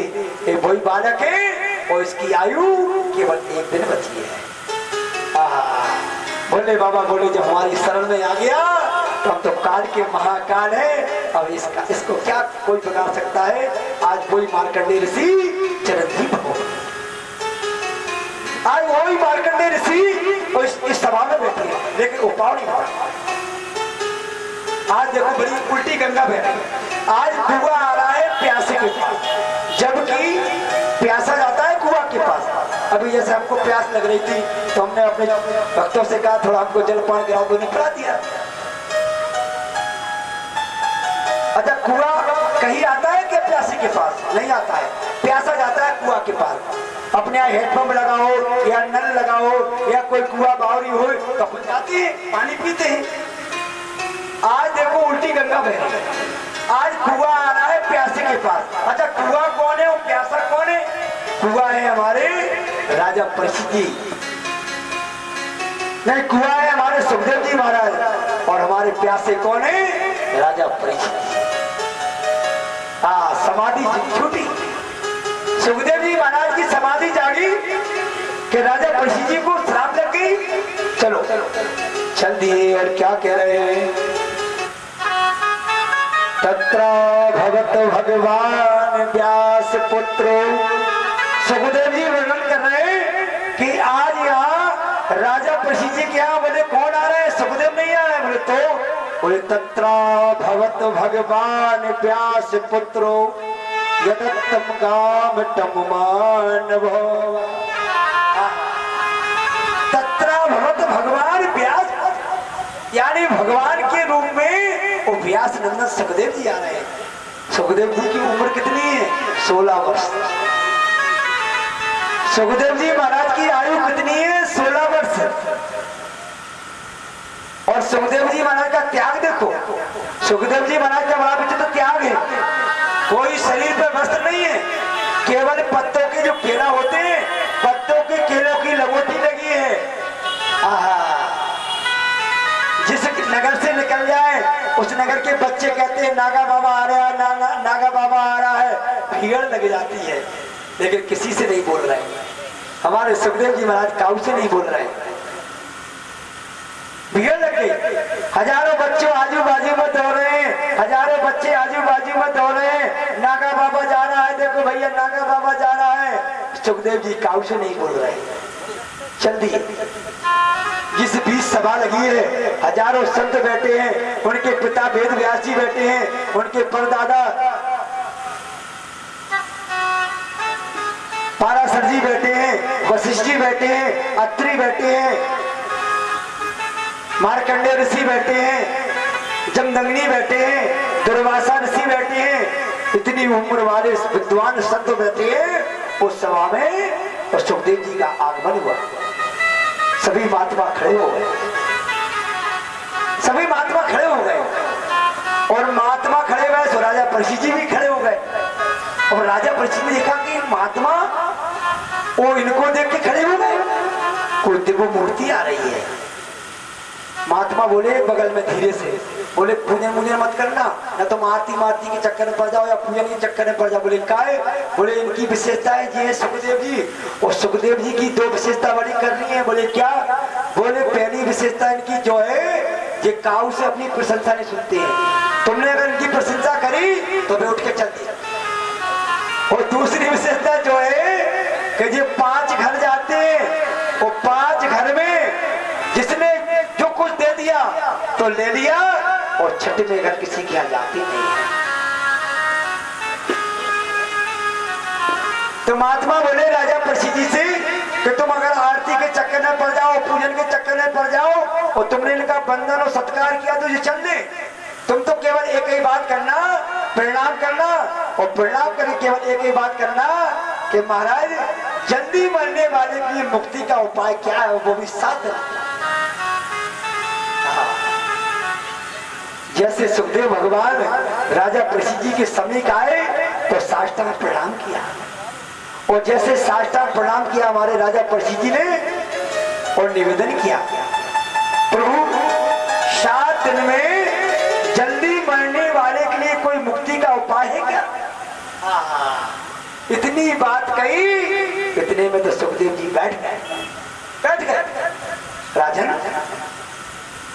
एक वही बालक है और इसकी आयु केवल 1 दिन बची है। भोले बाबा बोले जब हमारी शरण में आ गया तो हम तो काल के महाकाल है, अब इसको क्या कोई बिगाड़ सकता है। आज वही मार्कंडेय ऋषि चिरंजीव हो, आज वही मार्कंडेय ऋषि इस सभा में बैठे हैं, लेकिन उपाय नहीं होता। आज देखो बड़ी उल्टी गंगा बह रही, आज कुआं आ रहा है प्यासे के पास, जबकि प्यासा जाता है कुआं के पास। अभी जैसे हमको प्यास लग रही थी तो हमने अपने भक्तों से कहा थोड़ा हमको जलपान गिराओ, तो उन्हें पिला दिया। अच्छा कुआं कहीं आता है क्या प्यासे के पास? नहीं आता है, प्यासा जाता है कुआं के पास। अपने यहाँ हेडपंप लगाओ या नल लगाओ या कोई कुआं बावरी हो तो अपन जाते हैं पानी पीते हैं। आज देखो उल्टी गंगा बह रही है, आज कुआं आ रहा है प्यासे के पास। अच्छा कुआं कौन है और प्यासा कौन है? कुआं है हमारे राजा परीक्षित जी, नहीं कुआं है हमारे सुखदेव जी महाराज, और हमारे प्यासे कौन है? राजा परीक्षित। समाधि छूटी, सुखदेव जी महाराज की समाधि जागी कि राजा परीक्षित जी को श्राप लग गई। चलो चल दिए, और क्या कह रहे हैं? तत्र भगत भगवान व्यास पुत्रो। सुखदेव जी वर्णन कर रहे हैं कि आज यहाँ राजा परीक्षित जी क्या बोले कौन आ रहे हैं? सुखदेव नहीं आ रहे, बोले तो बोले तत्र भगत भगवान व्यास पुत्रो यदत्तम काम तम मानवो। तत्र भगत भगवान व्यास, यानी भगवान के रूप में वो व्यास नंदन सुखदेव जी आ रहे हैं। सुखदेव जी की उम्र कितनी है? 16 वर्ष। सुखदेव जी महाराज की आयु कितनी है? 16 वर्ष। और सुखदेव जी महाराज का त्याग देखो, सुखदेव जी महाराज का बड़ा पीछे तो त्याग है, कोई शरीर पर वस्त्र नहीं है, केवल पत्तों के जो केला होते हैं, पत्तों के केलों की लगोटी लगी है। जिस नगर से निकल जाए उस नगर के बच्चे कहते हैं नागा बाबा आ रहा है, नागा बाबा आ रहा है, भीड़ लग जाती है। लेकिन किसी से नहीं बोल रहे। हमारे सुखदेव जी महाराज काऊ से नहीं बोल रहे। भीड़ लग गई, हजारों बच्चे आजू बाजू में दौड़ रहे हैं, हजारों बच्चे आजू बाजू में दौड़ रहे हैं। नागा बाबा जा रहा है, देखो भैया नागा बाबा जा रहा है। सुखदेव जी काऊ से नहीं बोल रहे। जल्दी जिस बीच सभा लगी है, हजारों संत बैठे हैं, उनके पिता वेद व्यास जी बैठे हैं, उनके परदादा पाराशर जी बैठे हैं, वशिष्ठ जी बैठे हैं, अत्रि बैठे हैं, मार्कंडेय ऋषि बैठे हैं, जमदग्नि बैठे हैं, दुर्वासा ऋषि बैठे हैं, इतनी उम्र वाले विद्वान संत बैठे हैं उस सभा में। और सुखदेव जी का आगमन हुआ। सभी महात्मा खड़े हो गए, सभी महात्मा खड़े हो गए। और महात्मा खड़े हुए तो राजा परीक्षित जी भी खड़े हो गए। और राजा परीक्षित ने देखा कि महात्मा वो इनको देख के खड़े हो गए, कोई दिव्य मूर्ति आ रही है। महात्मा बोले बगल में धीरे से, बोले पूजन मुझे मत करना, न तो आरती मारती के चक्कर में पड़ जाओ या पूजन के चक्कर में पड़ जाओ। बोले काहे? बोले इनकी विशेषताएं ये सुखदेव जी, और सुखदेव जी की 2 विशेषता बड़ी करनी है। बोले क्या? बोले पहली विशेषता इनकी जो है, ये काऊ से अपनी प्रशंसा नहीं सुनते हैं। तुमने अगर इनकी प्रशंसा करी तो वे उठ के चल दिए। और दूसरी विशेषता जो है कि ये 5 घर जाते हैं, और 5 घर में जिसने जो कुछ दे दिया तो ले लिया, और छठे में घर किसी के यहाँ जाती नहीं। तो महात्मा बोले राजा परीक्षित जी से कि तुम अगर आरती के चक्कर में पड़ जाओ, पूजन के चक्कर में पड़ जाओ, और तुमने इनका बंधन और सत्कार किया तो ये चल दे। तुम तो केवल एक ही बात करना, प्रणाम करना, और प्रणाम करके केवल एक ही बात करना कि महाराज जल्दी मरने वाले की मुक्ति का उपाय क्या है, वो भी 7 दिन। जैसे सुखदेव भगवान राजा परीक्षित जी के समीप आए तो साष्टांग प्रणाम किया, और जैसे साष्टांग प्रणाम किया हमारे राजा परीक्षित जी ने, और निवेदन किया प्रभु 7 दिन में जल्दी मरने वाले के लिए कोई मुक्ति का उपाय है क्या? इतनी बात कही, इतने में तो सुखदेव जी बैठ गए। राजन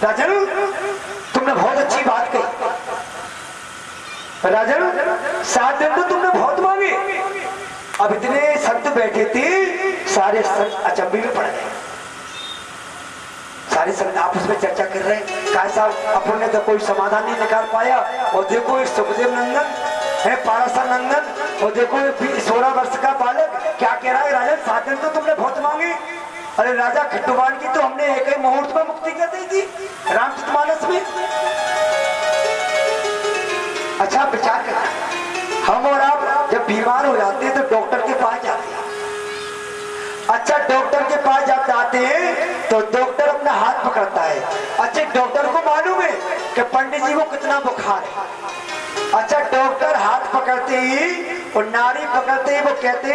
राजन तुमने बहुत अच्छी बात कही। राजन 7 दिन तो तुमने बहुत मांगे। अब इतने संत बैठे थे, सारे संत अचंभे में पड़ गए। सारे संत आपस में चर्चा कर रहे हैं, कहा साहब अपन ने तो कोई समाधान नहीं निकाल पाया। और देखो ये सुखदेव नंदन है, पाराशर नंदन, और देखो 16 वर्ष का बालक क्या कह रहा है। राजन 7 दिन तो तुमने बहुत मांगे। अरे राजा खट्टुबान की तो हमने एक ही मुहूर्त में मुक्ति कर दी थी रामचरितमानस में। अच्छा विचार करना, हम और आप जब बीमार हो जाते हैं तो डॉक्टर के पास जाते हैं। अच्छा डॉक्टर के पास जब जाते हैं तो डॉक्टर अपना हाथ पकड़ता है। अच्छा डॉक्टर को मालूम है कि पंडित जी को कितना बुखार है। अच्छा डॉक्टर हाथ पकड़ते ही और नाड़ी पकड़ते ही वो कहते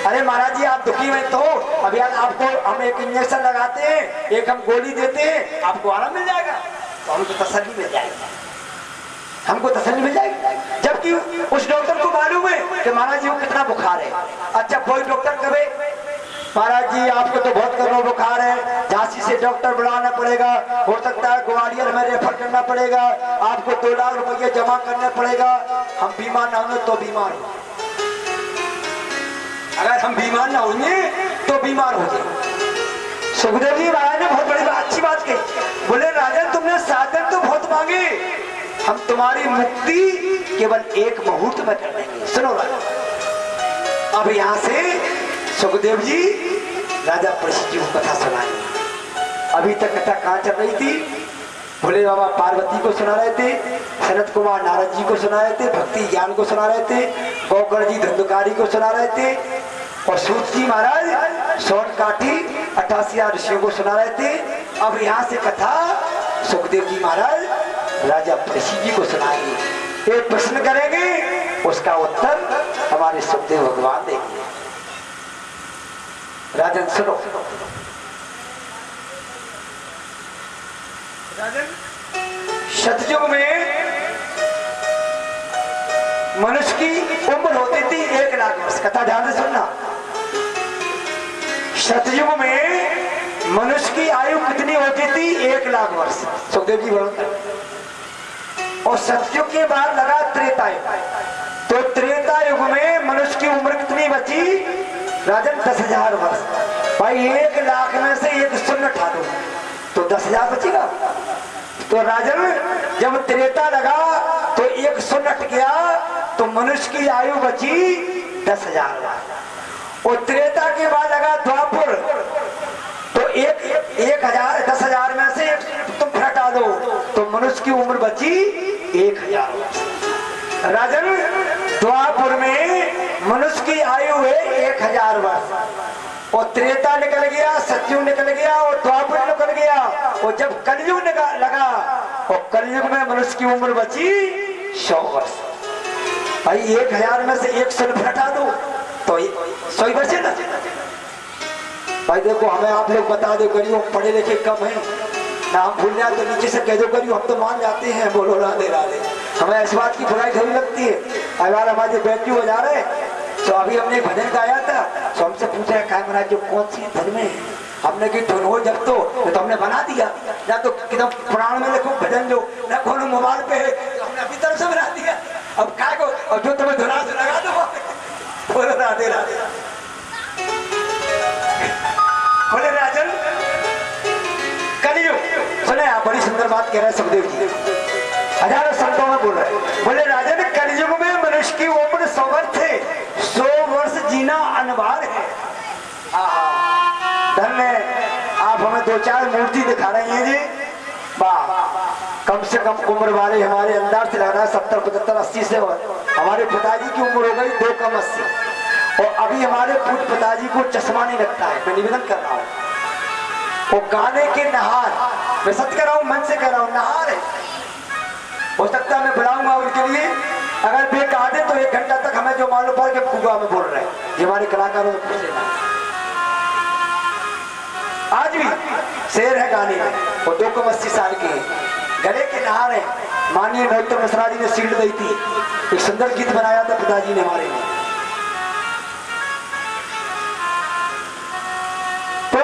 अरे महाराज जी आप दुखी में तो अभी आपको हम एक इंजेक्शन लगाते हैं, एक हम गोली देते हैं, आपको आराम मिल जाएगा। तो हमको तसल्ली मिल जाएगी, हमको तसल्ली मिल जाएगी। जबकि उस डॉक्टर को मालूम है कि महाराज जी को कितना बुखार है। अच्छा कोई डॉक्टर कहे महाराज जी आपको तो बहुत करोड़ बुखार है, झांसी से डॉक्टर बुलाना पड़ेगा, हो सकता है ग्वालियर में रेफर करना पड़ेगा, आपको 2 लाख रुपये जमा करना पड़ेगा। हम बीमार ना होंगे तो बीमार हो, अगर हम बीमार ना होंगे तो बीमार हो जाए। सुखदेव जी महाराज ने बहुत बड़ी अच्छी बात कही। बोले राजन तुमने 7 दिन तो बहुत मांगे, हम तुम्हारी मुक्ति केवल 1 मुहूर्त में कर देंगे। सुनो राजा, अब यहाँ से सुखदेव जी राजा परीक्षित जी को कथा सुनाएंगे। अभी तक कथा कहाँ चल रही थी? भोले बाबा पार्वती को सुना रहे थे, सनत कुमार नारद जी को सुना रहे थे, भक्ति ज्ञान को सुना रहे थे, गोकर्ण जी धंधुकारी को सुना रहे थे, और सूत जी महाराज सोन काठी 88 ऋषियों को सुना रहे थे। अब यहाँ से कथा सुखदेव जी महाराज राजा परीक्षित जी को सुनाएंगे। एक प्रश्न करेंगे, उसका उत्तर हमारे सुखदेव भगवान देंगे। राजन सुनो। राजन सतयुग में मनुष्य की उम्र होती थी 1 लाख वर्ष। कथा ध्यान से सुनना। सतयुग में मनुष्य की आयु कितनी होती थी? 1 लाख वर्ष। सुखदेव जी बोलते। और सतयुग के बाद लगा त्रेता युग। तो त्रेता युग में मनुष्य की उम्र कितनी बची? राजन 10,000 वर्ष। भाई 1 लाख में से एक शून्य उठा दो तो 10,000 बचेगा। तो राजन जब त्रेता लगा तो एक शून्य हट गया तो मनुष्य की आयु बची 10,000 वर्ष। और त्रेता के बाद लगा द्वापर तो 10,000 में से तुम हटा दो तो मनुष्य की उम्र बची 1,000 वर्ष। राजन द्वापर में मनुष्य की आयु है 1,000 वर्ष। और त्रेता निकल गया, सतयुग निकल गया और द्वापर निकल गया। और जब कलयुग लगा और कलयुग में मनुष्य की उम्र बची 100 वर्ष। भाई 1,000 में से एक शून्य हटा दो तो 100 ही बचे ना। भाई देखो हमें आप लोग बता दो गरीब पढ़े लिखे कम है ना, हम भूल जाए तो नीचे से कह दो गरीब हम तो मान जाते हैं। बोलो राधे राधे। हमें इस बात की बुराई थोड़ी लगती है। अगर हमारे बेटी हो जा रहे तो अभी हमने एक भजन गाया था तो हमसे पूछा है काय महाराज जो कौन सी धर्म है? हमने की धुन हो जब तो हमने बना दिया या तो एकदम पुराण में लिखो भजन जो न कोनो मोबाइल पे है हमने अभी तरह से बना दिया। अब काय को अब जो तुम्हें धुना से लगा दो। बोलो राधे राधे। बोले राजन कलयुग सुने आप बड़ी सुंदर बात कह रहे हैं सुखदेव जी। हजारों संतों में बोल रहे। बोले राजन कलयुग में मनुष्य की उम्र 100 वर्ष है। 100 वर्ष जीना अनिवार्य है। धन्य आप हमें 2-4 मूर्ति दिखा रही हैं जी। वाह कम से कम उम्र वाले हमारे अंदाज से लग रहा है 70, 75, 80 से। हमारे पिताजी की उम्र हो गई 2 कम 80 और अभी हमारे पूज्य पिताजी को चश्मा नहीं लगता है। मैं निवेदन कर रहा हूँ वो गाने के नहार, मैं सत्य कर रहा हूँ, मन से कह रहा हूँ, नहार है। हो सकता है मैं बुलाऊंगा उनके लिए अगर बेकार दे तो 1 घंटा तक हमें जो मालूम पड़ के फूगा में बोल रहे हैं ये हमारे कलाकारों को से आज भी शेर है गाने में। वो 2 कम 80 साल के गले के नहार है। माननीय नरोत्तम मिश्रा जी ने सीट दी थी, एक सुंदर गीत बनाया था पिताजी ने हमारे में। तो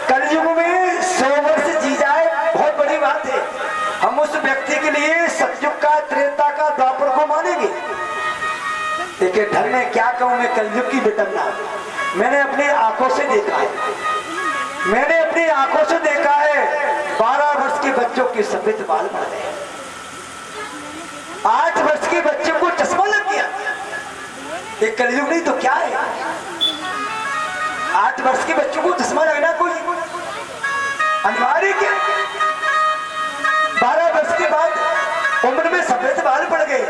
कलयुग में 100 वर्ष जी जाए बहुत बड़ी बात है। हम उस व्यक्ति के लिए सतयुग का, त्रेता का, द्वापर को मानेंगे। देखिए धर्म में क्या कहूं मैं कलयुग की विडंबना मैंने अपनी आंखों से देखा है। मैंने अपनी आंखों से देखा है 12 वर्ष के बच्चों के सफेद बाल बढ़ गए। 8 वर्ष के बच्चों को चश्मा लग गया। ये कलयुग नहीं तो क्या है? 8 वर्ष के बच्चों को चश्मा लगना कोई अनिवार्य क्या? 12 वर्ष के बाद उम्र में सफेद बाल पड़ गए।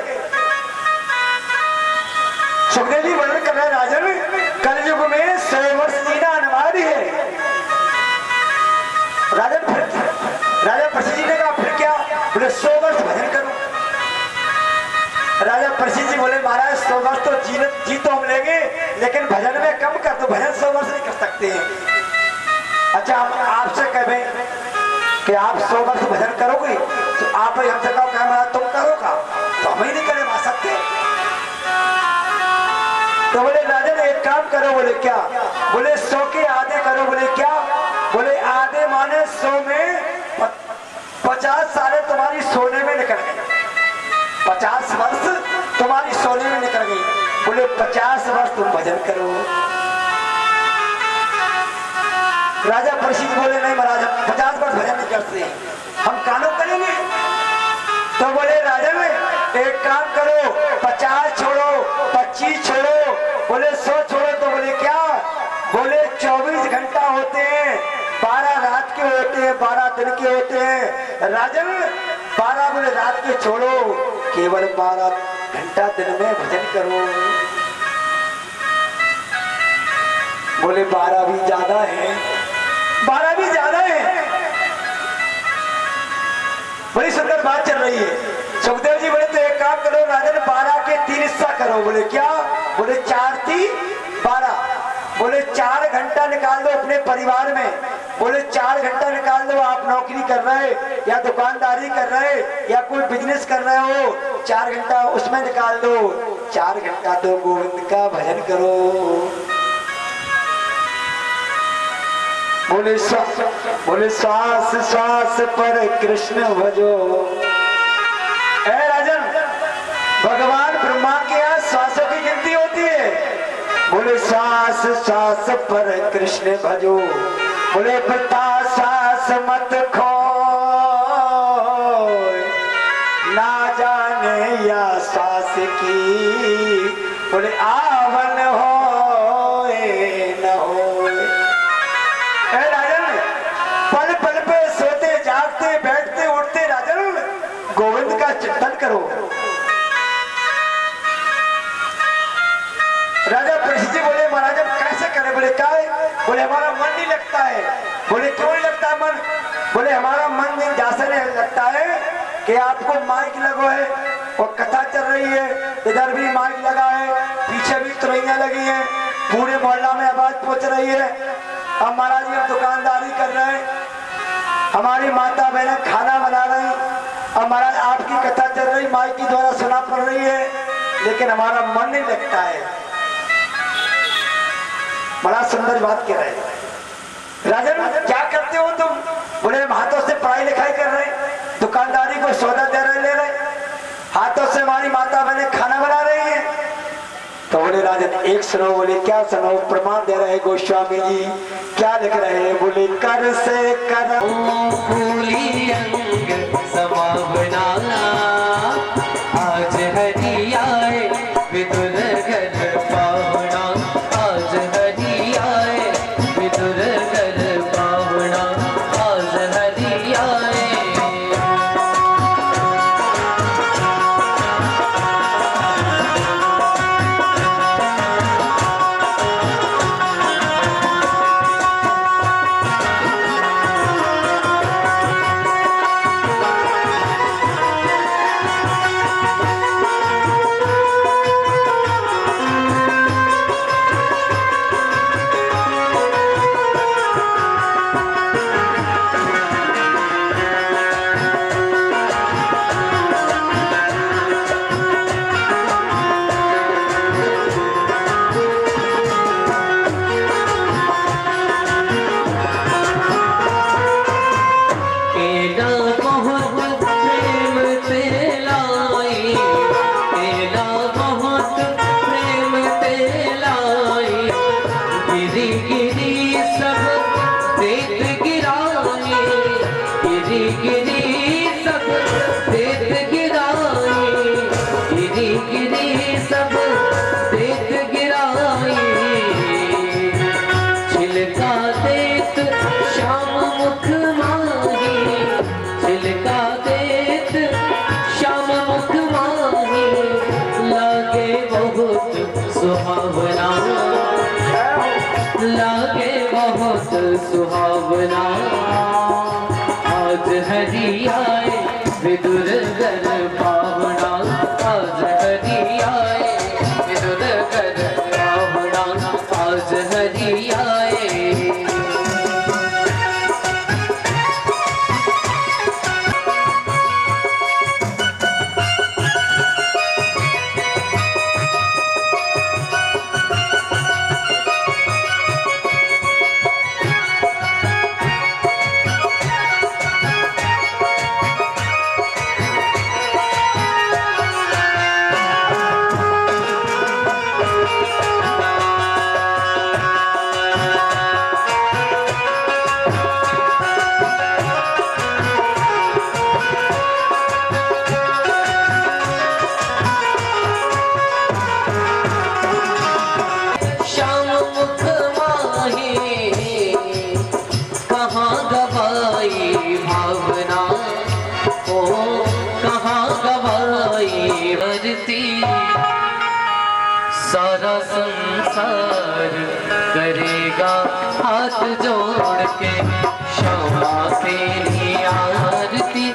सुखदेव जी वर्णन कर रहे राजन कलयुग में 100 वर्ष जीना अनिवार्य है। राजा प्रसिद्ध जी ने कहा फिर क्या? बोले 100 वर्ष भजन करो। राजा प्रसिद्ध जी बोले महाराज 100 वर्ष तो जी तो हम लेंगे लेकिन भजन में कम कर दो, भजन 100 वर्ष नहीं कर सकते हैं। अच्छा हम आपसे कहें कि आप 100 वर्ष भजन करोगे तो आप हमसे कहो क्या महाराज तुम करोगा तो हम ही नहीं करे मा सकते। तो बोले राजन एक काम करो। बोले क्या? बोले 100 के आधे करो। बोले क्या? बोले आधे माने 100 में 50 साल तुम्हारी सोने में निकल गई। 50 वर्ष तुम्हारी सोने में निकल गई। बोले 50 वर्ष तुम भजन करो। राजा प्रसिद्ध बोले नहीं महाराज हम 50 वर्ष भजन नहीं करते, हम कानून करेंगे। तो बोले राजन एक काम करो 50 छोड़ो, 25 छोड़ो, बोले 100 छोड़ो। तो बोले क्या? बोले 24 घंटा होते हैं, 12 रात के होते हैं, 12 दिन के होते हैं। राजन 12 बोले रात के छोड़ो, केवल 12 घंटा दिन में भजन करो। बोले 12 भी ज्यादा है, 12 भी ज्यादा है। बड़ी सुंदर बात चल रही है। सुखदेव जी बोले तो एक काम करो राजन 12 के 3 हिस्सा करो। बोले क्या? बोले 4 3 12। बोले 4 घंटा निकाल दो अपने परिवार में। बोले 4 घंटा निकाल दो, आप नौकरी कर रहे या दुकानदारी कर रहे या कोई बिजनेस कर रहे हो 4 घंटा उसमें निकाल दो, 4 घंटा तो गोविंद का भजन करो। बोले श्वास श्वास पर कृष्ण भजो। ए राजन, भगवान ब्रह्मा के यहाँ श्वासों की गिनती होती है। बोले श्वास श्वास पर कृष्ण भजो। बोले पिता श्वास मत खो, ना जाने या श्वास की। बोले आवन हो न हो। राजन, पल पल पे सोते जागते बैठते उठते राजन गोविंद का चिंतन करो। राजा परीक्षित जी बोले महाराज हम कैसे करें? बोले क्या है? बोले हमारा मन नहीं लगता है। बोले क्यों नहीं लगता है मन? बोले हमारा मन जैसे नहीं लगता है कि आपको माइक लगो है और कथा चल रही है, इधर भी माइक लगा है, पीछे भी तुरैया लगी है, पूरे मोहल्ला में आवाज पहुंच रही है। अब महाराज जी हम दुकानदारी कर रहे हैं, हमारी माता बहनें खाना बना रही, अब महाराज आपकी कथा चल रही, माइक के द्वारा सुना पड़ रही है, लेकिन हमारा मन नहीं लगता है। बड़ा सुंदर बात कह रहे हैं। राजन क्या करते हो तुम? बोले हम हाथों से पढ़ाई लिखाई कर रहे, दुकानदारी को सौदा दे रहे, ले रहे, हाथों से हमारी माता बहनें खाना बना रही है। तो बोले राजन एक सुनो। बोले क्या सुनो? प्रमाण दे रहे गोस्वामी जी, क्या लिख रहे हैं? बोले कर से कर फूली अंग समावना, आज हरि आए विदुर घर पावना, आज हरि आए विदुर घर पावना, आज हरि आए। लागे बहुत सुहावना, आज हरि आए विदुर घर पावना, आज हरि आए विदुर घर पावना, आज हरि आए। सारा संसार करेगा हाथ जोड़ के, क्षमा तेरी आरती